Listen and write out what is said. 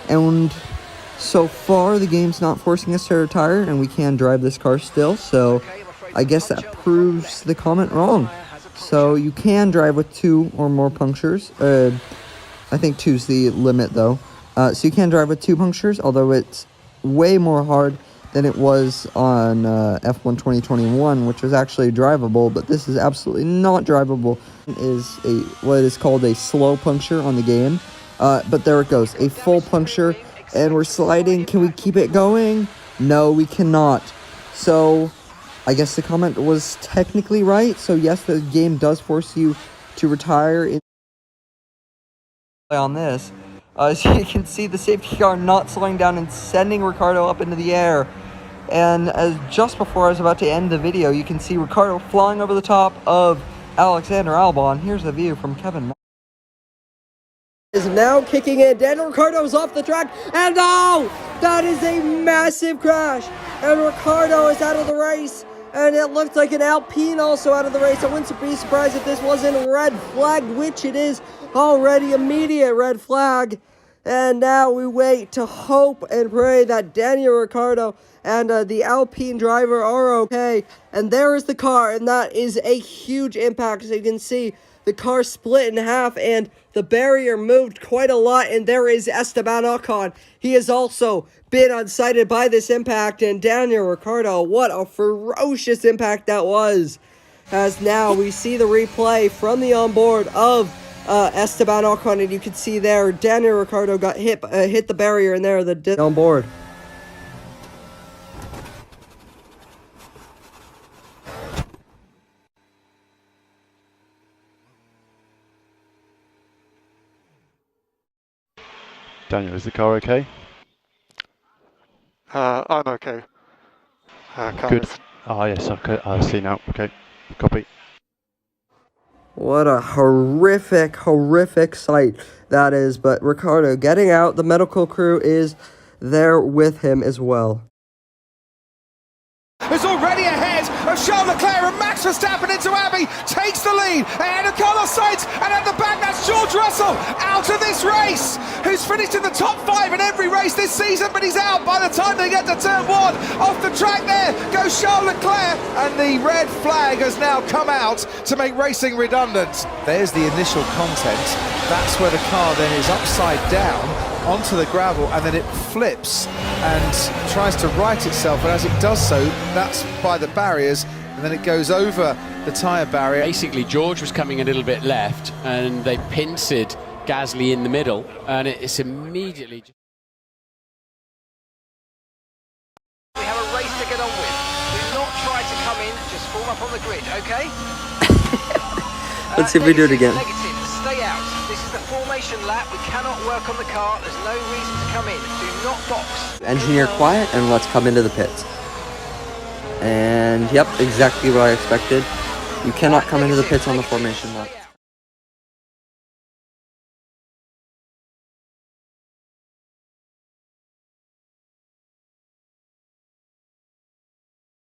And so far, the game's not forcing us to retire, and we can drive this car still, so I guess that proves the comment wrong. So you can drive with 2 or more punctures. I think 2's the limit, though. So you can drive with 2 punctures, although it's way more hard than it was on F1 2021, which was actually drivable, but this is absolutely not drivable. It is what is called a slow puncture on the game, but there it goes, a full puncture, and we're sliding. Can we keep it going? No, we cannot. So I guess the comment was technically right. So yes, the game does force you to retire on this. So you can see the safety car not slowing down and sending Ricciardo up into the air. And as just before I was about to end the video, you can see Ricciardo flying over the top of Alexander Albon. Here's the view from Kevin. Is now kicking in. Daniel Ricciardo is off the track, and oh, that is a massive crash. And Ricciardo is out of the race. And it looks like an Alpine also out of the race. I wouldn't be surprised if this wasn't red flagged, which it is already. Immediate red flag. And now we wait to hope and pray that Daniel Ricciardo and the Alpine driver are okay. And there is the car, and that is a huge impact. As you can see, the car split in half, and the barrier moved quite a lot. And there is Esteban Ocon. He has also been unsighted by this impact. And Daniel Ricciardo, what a ferocious impact that was. As now we see the replay from the onboard of Esteban Ocon, and you can see there Daniel Ricciardo got hit the barrier, and there the onboard. Daniel, is the car okay? I'm okay. Good. Ah, yes, okay. I see now. Okay, copy. What a horrific sight that is. But Ricciardo getting out. The medical crew is there with him as well. Is already ahead of Charles Leclerc, and Max Verstappen into Abbey takes the lead ahead of Carlos Sainz, and at the back that's George Russell out of this race, who's finished in the top 5 in every race this season, but he's out by the time they get to turn 1. Off the track there goes Charles Leclerc, and the red flag has now come out to make racing redundant. There's the initial content. That's where the car then is upside down onto the gravel, and then it flips and tries to right itself, and as it does so, that's by the barriers, and then it goes over the tyre barrier. Basically, George was coming a little bit left, and they pincered Gasly in the middle, and it's immediately... We have a race to get on with. Do not try to come in, just form up on the grid, okay? Let's see if we do it again. Negative, stay out. This is the formation lap. We cannot work on the car. There's no reason to come in. Do not box. Engineer quiet, and let's come into the pits. And yep, exactly what I expected. You cannot come into the pits on the formation lap.